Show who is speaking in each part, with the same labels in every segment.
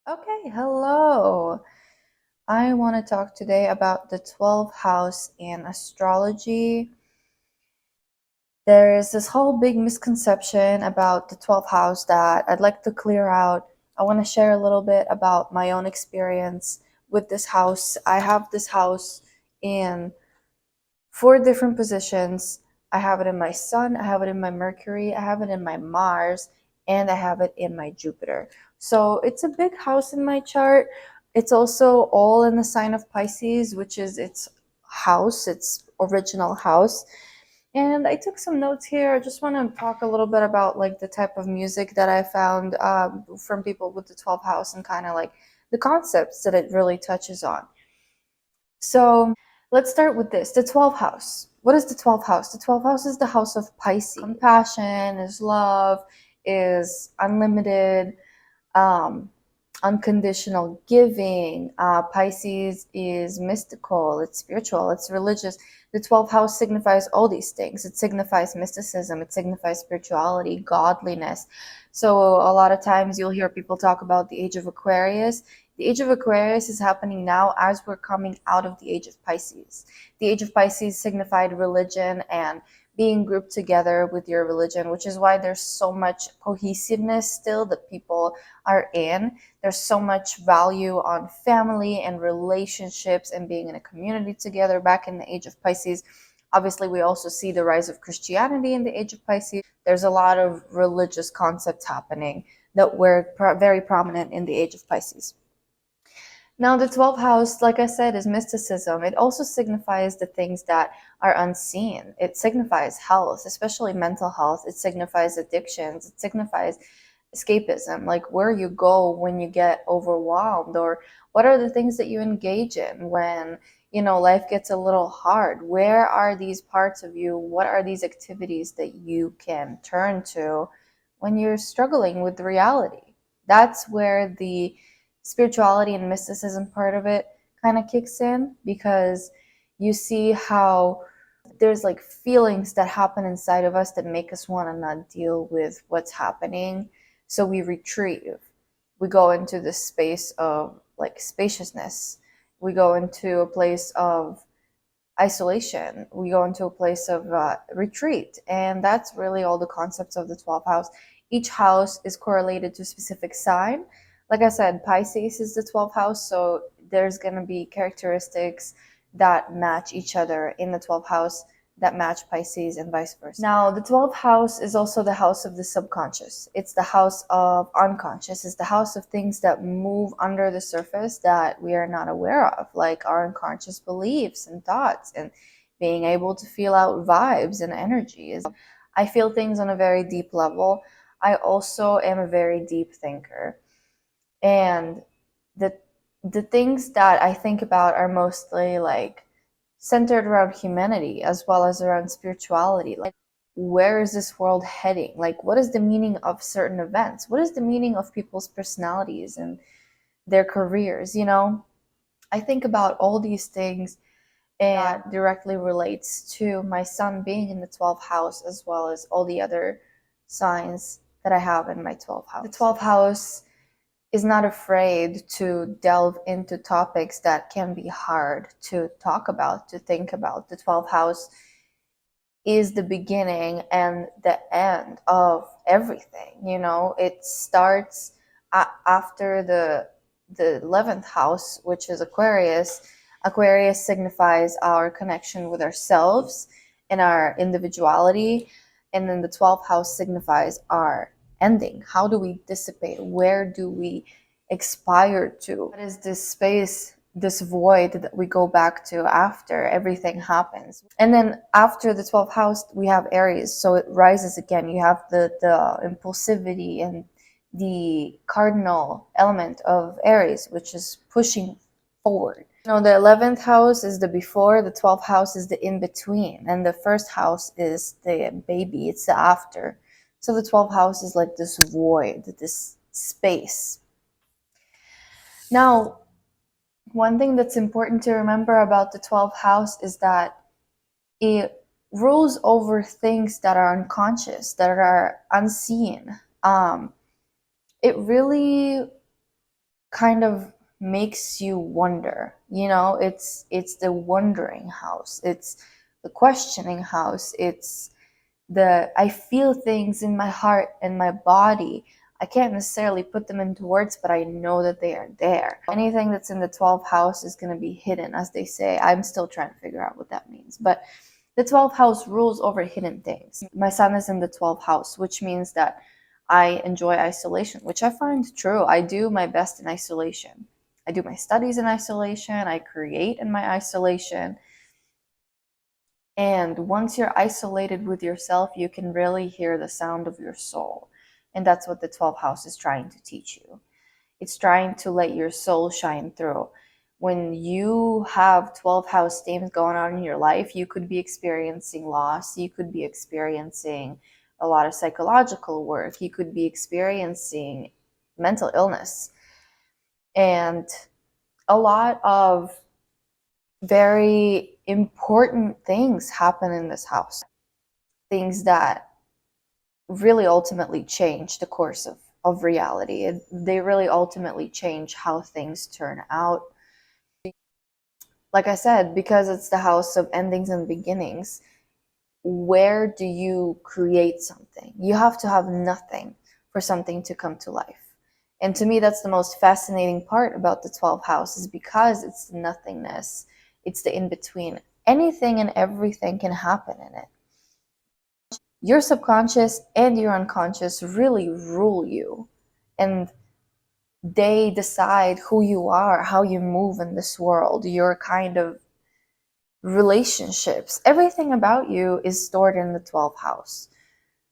Speaker 1: Okay, hello. I want to talk today about the 12th house in astrology. There is this whole big misconception about the 12th house that I'd like to clear out. I want to share a little bit about my own experience with this house. I have this house in four different positions. I have it in my Sun, I have it in my Mercury, I have it in my Mars, and I have it in my Jupiter. So it's a big house in my chart. It's also all in the sign of Pisces, which is its house, its original house. And I took some notes here. I just want to talk a little bit about like the type of music that I found from people with the 12th house and kind of like the concepts that it really touches on. So let's start with this. The 12th house. What is the 12th house? The 12th house is the house of Pisces. Compassion, is love, is unlimited, um, unconditional giving. Pisces is mystical, it's spiritual, it's religious. The 12th house signifies all these things. It signifies mysticism, it signifies spirituality, godliness. So a lot of times you'll hear people talk about the age of Aquarius. The age of Aquarius is happening now as we're coming out of the age of Pisces. The age of Pisces signified religion and being grouped together with your religion, which is why there's so much cohesiveness still that people are in. There's so much value on family and relationships and being in a community together back in the age of Pisces. Obviously, we also see the rise of Christianity in the age of Pisces. There's a lot of religious concepts happening that were very prominent in the age of Pisces. Now, the 12th house, like I said, is mysticism. It also signifies the things that are unseen. It signifies health, especially mental health. It signifies addictions. It signifies escapism, like where you go when you get overwhelmed, or what are the things that you engage in when, life gets a little hard. Where are these parts of you? What are these activities that you can turn to when you're struggling with reality? That's where the spirituality and mysticism part of it kind of kicks in, because you see how there's like feelings that happen inside of us that make us want to not deal with what's happening. So we retrieve. We go into this space of like spaciousness. We go into a place of isolation. We go into a place of retreat. And that's really all the concepts of the 12th house. Each house is correlated to a specific sign. Like I said, Pisces is the 12th house, so there's going to be characteristics that match each other in the 12th house that match Pisces and vice versa. Now, the 12th house is also the house of the subconscious. It's the house of unconscious. It's the house of things that move under the surface that we are not aware of, like our unconscious beliefs and thoughts, and being able to feel out vibes and energies. I feel things on a very deep level. I also am a very deep thinker. And the the things that I think about are mostly like centered around humanity as well as around spirituality. Like, where is this world heading? Like, what is the meaning of certain events? What is the meaning of people's personalities and their careers? I think about all these things, and that directly relates to my Sun being in the 12th house as well as all the other signs that I have in my 12th house. The 12th house is not afraid to delve into topics that can be hard to talk about, to think about. The 12th house is the beginning and the end of everything. It starts after the 11th house, which is Aquarius. Aquarius signifies our connection with ourselves and our individuality, and then the 12th house signifies our ending. How do we dissipate? Where do we expire to? What is this space, this void that we go back to after everything happens? And then after the 12th house, we have Aries, so it rises again. You have the impulsivity and the cardinal element of Aries, which is pushing forward. The 11th house is the before, the 12th house is the in between, and the first house is the baby, it's the after. So the 12th house is like this void, this space. Now, one thing that's important to remember about the 12th house is that it rules over things that are unconscious, that are unseen. It really kind of makes you wonder. You know, it's the wondering house. It's the questioning house. It's the I feel things in my heart and my body. I can't necessarily put them into words, but I know that they are there. Anything that's in the 12th house is going to be hidden, as they say. I'm still trying to figure out what that means. But the 12th house rules over hidden things. My sun is in the 12th house, which means that I enjoy isolation, which I find true. I do my best in isolation. I do my studies in isolation. I create in my isolation. And once you're isolated with yourself, you can really hear the sound of your soul. And that's what the 12th house is trying to teach you. It's trying to let your soul shine through. When you have 12th house themes going on in your life, you could be experiencing loss. You could be experiencing a lot of psychological work. You could be experiencing mental illness. And a lot of very important things happen in this house. Things that really ultimately change the course of reality. They really ultimately change how things turn out. Like I said, because it's the house of endings and beginnings, where do you create something? You have to have nothing for something to come to life. And to me, that's the most fascinating part about the 12th house, is because it's the nothingness. It's the in-between. Anything and everything can happen in it. Your subconscious and your unconscious really rule you. And they decide who you are, how you move in this world, your kind of relationships. Everything about you is stored in the 12th house.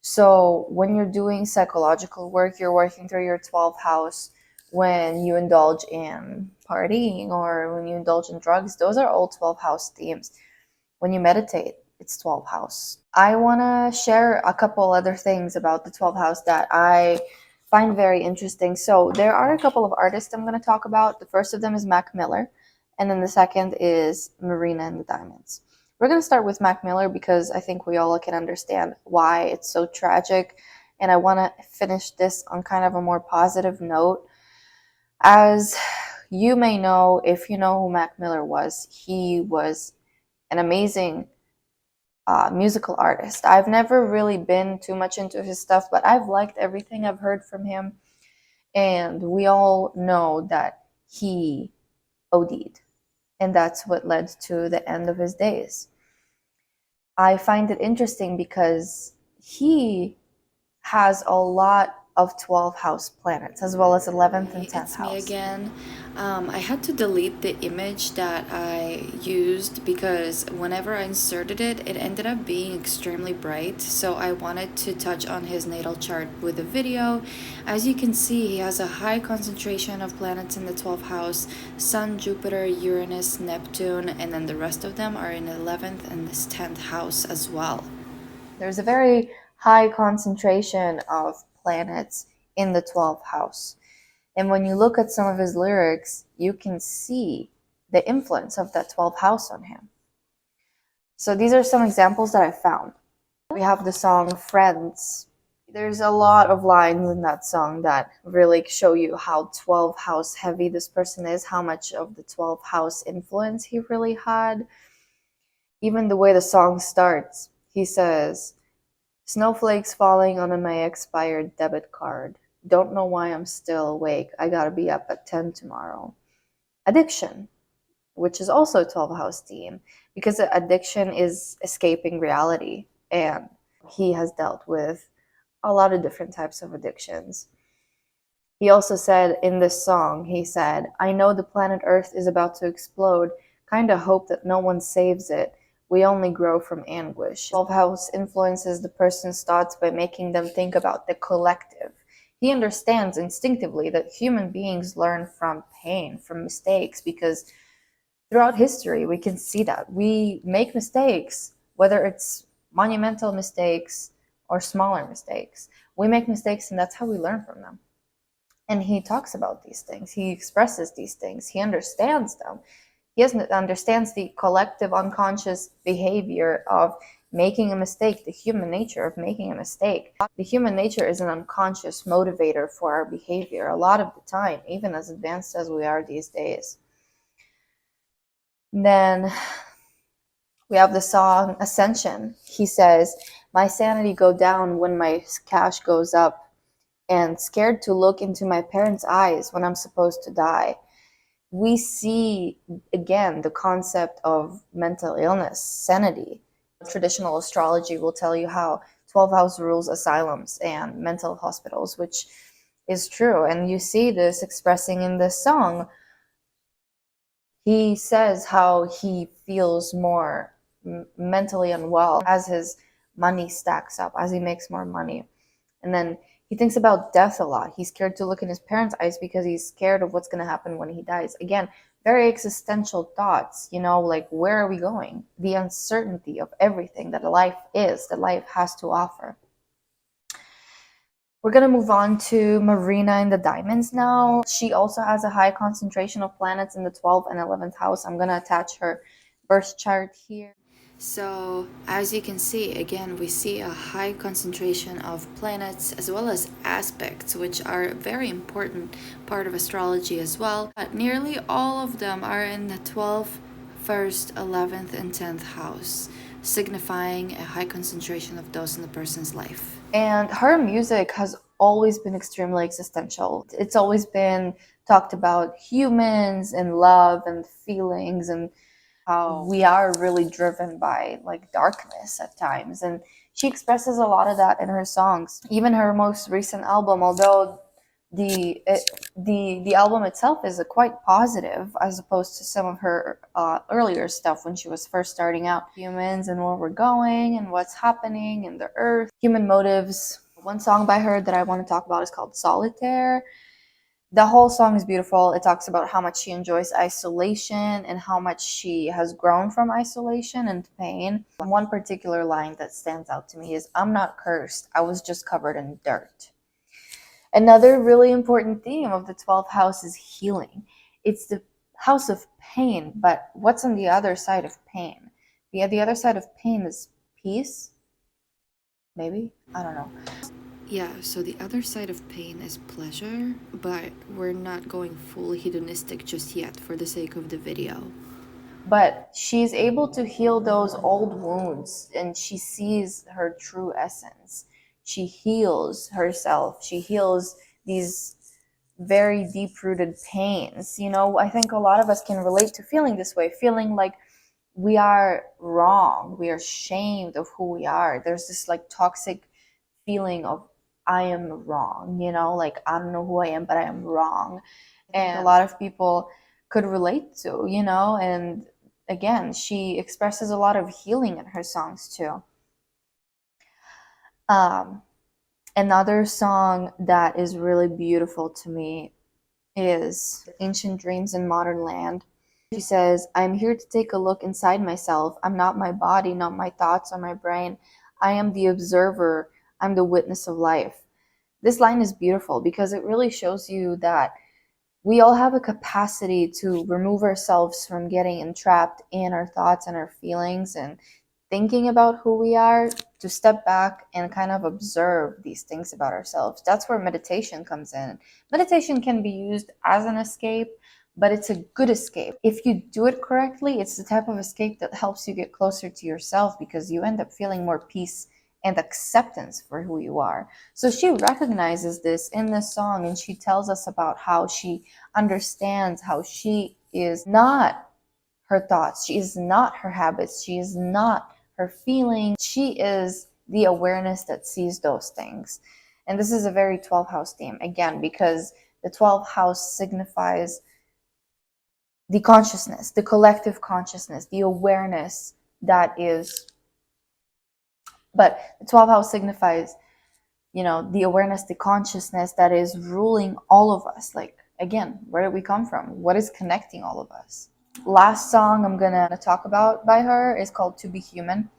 Speaker 1: So when you're doing psychological work, you're working through your 12th house. When you indulge in partying or when you indulge in drugs, those are all 12th house themes. When you meditate, it's 12th house. I want to share a couple other things about the 12th house that I find very interesting. So there are a couple of artists I'm going to talk about. The first of them is Mac Miller, and then the second is Marina and the Diamonds. We're going to start with Mac Miller because I think we all can understand why it's so tragic, and I want to finish this on kind of a more positive note. As you may know, if you know who Mac Miller was, he was an amazing musical artist. I've never really been too much into his stuff, but I've liked everything I've heard from him. And we all know that he OD'd, and that's what led to the end of his days. I find it interesting because he has a lot of 12 house planets as well as 11th and 10th house.
Speaker 2: It's me again. I had to delete the image that I used because whenever I inserted it, it ended up being extremely bright. So I wanted to touch on his natal chart with a video. As you can see, he has a high concentration of planets in the 12th house: Sun, Jupiter, Uranus, Neptune, and then the rest of them are in the 11th and this 10th house as well.
Speaker 1: There's a very high concentration of planets in the 12th house. And when you look at some of his lyrics, you can see the influence of that 12th house on him. So these are some examples that I found. We have the song Friends. There's a lot of lines in that song that really show you how 12th house heavy this person is, how much of the 12th house influence he really had. Even the way the song starts, he says, "Snowflakes falling on my expired debit card. Don't know why I'm still awake. I gotta be up at 10 tomorrow." Addiction, which is also a 12 house theme, because addiction is escaping reality. And he has dealt with a lot of different types of addictions. He also said in this song, he said, "I know the planet Earth is about to explode. Kinda hope that no one saves it. We only grow from anguish." 12 house influences the person's thoughts by making them think about the collective. He understands instinctively that human beings learn from pain, from mistakes, because throughout history we can see that we make mistakes, whether it's monumental mistakes or smaller mistakes. We make mistakes, and that's how we learn from them. And he talks about these things. He expresses these things. He understands them. He understands the collective unconscious behavior of making a mistake, the human nature of making a mistake. The human nature is an unconscious motivator for our behavior a lot of the time, even as advanced as we are these days. And then we have the song Ascension. He says, my sanity go down when my cash goes up, and scared to look into my parents' eyes when I'm supposed to die. We see again the concept of mental illness, sanity. Traditional astrology will tell you how 12th house rules asylums and mental hospitals, which is true. And you see this expressing in this song. He says how he feels more mentally unwell as his money stacks up, as he makes more money. And then he thinks about death a lot. He's scared to look in his parents' eyes because he's scared of what's going to happen when he dies. Again, very existential thoughts, like where are we going? The uncertainty of everything that life is, that life has to offer. We're going to move on to Marina in the Diamonds now. She also has a high concentration of planets in the 12th and 11th house. I'm going to attach her birth chart here.
Speaker 2: So, as you can see, again, we see a high concentration of planets as well as aspects, which are a very important part of astrology as well. But nearly all of them are in the 12th, 1st, 11th, and 10th house, signifying a high concentration of those in the person's life.
Speaker 1: And her music has always been extremely existential. It's always been talked about humans and love and feelings and how we are really driven by like darkness at times. And she expresses a lot of that in her songs. Even her most recent album, although the album itself is quite positive as opposed to some of her earlier stuff when she was first starting out. Humans and where we're going and what's happening in the earth, human motives. One song by her that I want to talk about is called Solitaire. The whole song is beautiful. It talks about how much she enjoys isolation and how much she has grown from isolation and pain. One particular line that stands out to me is, I'm not cursed, I was just covered in dirt. Another really important theme of the 12th house is healing. It's the house of pain, but what's on the other side of pain? The other side of pain is peace, maybe? I don't know.
Speaker 2: Yeah, so the other side of pain is pleasure, but we're not going full hedonistic just yet for the sake of the video.
Speaker 1: But she's able to heal those old wounds and she sees her true essence. She heals herself. She heals these very deep rooted pains. I think a lot of us can relate to feeling this way, feeling like we are wrong, we are ashamed of who we are. There's this like toxic feeling of I am wrong, like I don't know who I am, but I am wrong. And a lot of people could relate to, and again, she expresses a lot of healing in her songs too. Another song that is really beautiful to me is Ancient Dreams in Modern Land. She says, I'm here to take a look inside myself. I'm not my body, not my thoughts or my brain. I am the observer. I'm the witness of life. This line is beautiful because it really shows you that we all have a capacity to remove ourselves from getting entrapped in our thoughts and our feelings and thinking about who we are, to step back and kind of observe these things about ourselves. That's where meditation comes in. Meditation can be used as an escape, but it's a good escape. If you do it correctly, it's the type of escape that helps you get closer to yourself because you end up feeling more peace and acceptance for who you are. So she recognizes this in this song and she tells us about how she understands how she is not her thoughts, she is not her habits, she is not her feelings, she is the awareness that sees those things. And this is a very 12th house theme, again, because the 12th house signifies the consciousness, the collective consciousness, the awareness that is. But the 12th house signifies, the awareness, the consciousness that is ruling all of us. Like, again, where did we come from? What is connecting all of us? Last song I'm gonna talk about by her is called To Be Human.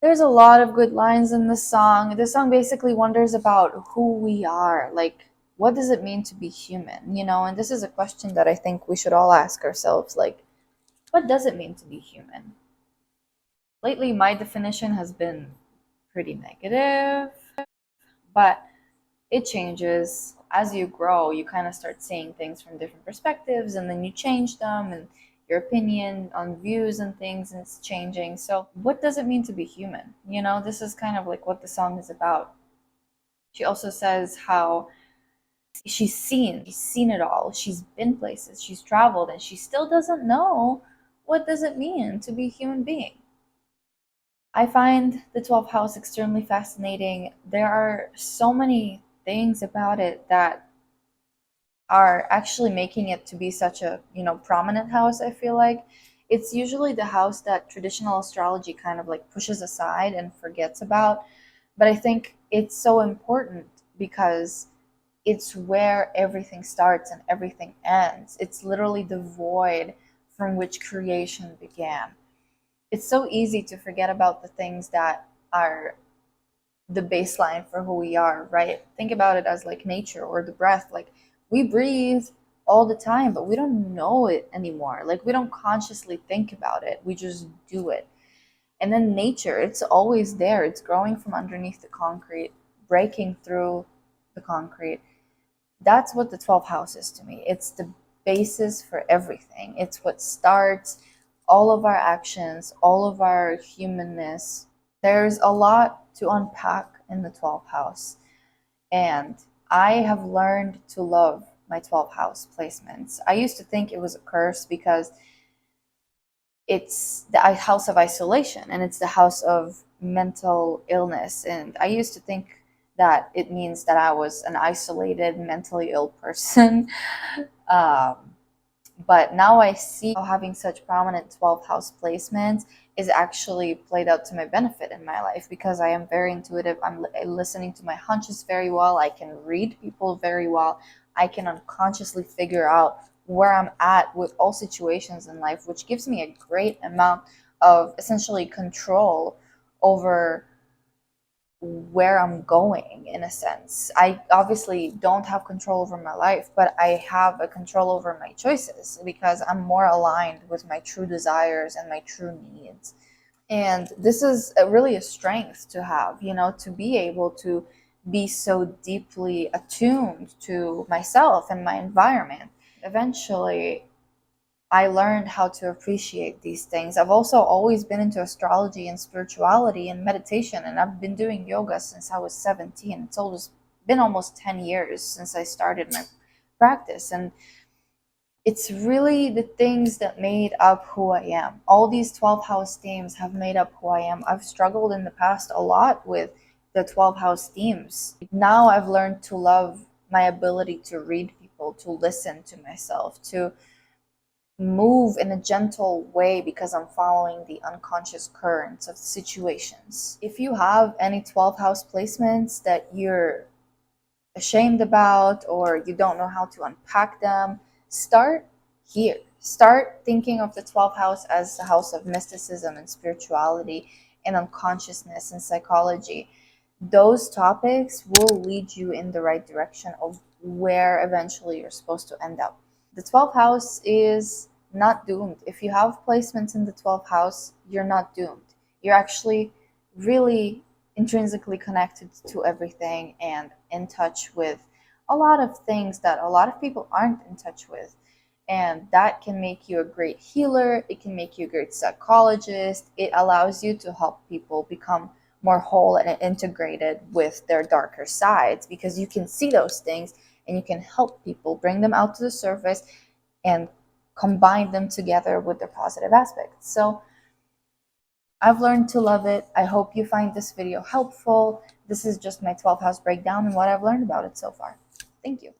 Speaker 1: There's a lot of good lines in this song. This song basically wonders about who we are. Like, what does it mean to be human? And this is a question that I think we should all ask ourselves. Like, what does it mean to be human? Lately, my definition has been pretty negative, but it changes as you grow. You kind of start seeing things from different perspectives, and then you change them, and your opinion on views and things is changing. So what does it mean to be human? This is kind of like what the song is about. She also says how she's seen it all, she's been places, she's traveled, and she still doesn't know what does it mean to be a human being. I find the 12th house extremely fascinating. There are so many things about it that are actually making it to be such a, prominent house. I feel like it's usually the house that traditional astrology kind of like pushes aside and forgets about, but I think it's so important because it's where everything starts and everything ends. It's literally the void from which creation began. It's so easy to forget about the things that are the baseline for who we are, right? Think about it as like nature or the breath. Like we breathe all the time, but we don't know it anymore. Like we don't consciously think about it, we just do it. And then nature, it's always there. It's growing from underneath the concrete, breaking through the concrete. That's what the 12th house is to me. It's the basis for everything. It's what starts all of our actions, all of our humanness. There's a lot to unpack in the 12th house. And I have learned to love my 12th house placements. I used to think it was a curse because it's the house of isolation and it's the house of mental illness. And I used to think that it means that I was an isolated, mentally ill person. um, but now I see how having such prominent 12th house placements is actually played out to my benefit in my life because I am very intuitive. I'm listening to my hunches very well. I can read people very well. I can unconsciously figure out where I'm at with all situations in life, which gives me a great amount of essentially control over where I'm going in a sense. I obviously don't have control over my life, but I have a control over my choices because I'm more aligned with my true desires and my true needs. And this is really a strength to have, to be able to be so deeply attuned to myself and my environment. Eventually, I learned how to appreciate these things. I've also always been into astrology and spirituality and meditation, and I've been doing yoga since I was 17. It's always been almost 10 years since I started my practice. And it's really the things that made up who I am. All these 12 house themes have made up who I am. I've struggled in the past a lot with the 12 house themes. Now I've learned to love my ability to read people, to listen to myself, to move in a gentle way because I'm following the unconscious currents of situations. If you have any 12 house placements that you're ashamed about or you don't know how to unpack them, start here. Start thinking of the 12th house as a house of mysticism and spirituality and unconsciousness and psychology. Those topics will lead you in the right direction of where eventually you're supposed to end up. The 12th house is not doomed. If you have placements in the 12th house, you're not doomed. You're actually really intrinsically connected to everything and in touch with a lot of things that a lot of people aren't in touch with. And that can make you a great healer. It can make you a great psychologist. It allows you to help people become more whole and integrated with their darker sides because you can see those things and you can help people bring them out to the surface and combine them together with their positive aspects. So I've learned to love it. I hope you find this video helpful. This is just my 12th house breakdown and what I've learned about it so far. Thank you.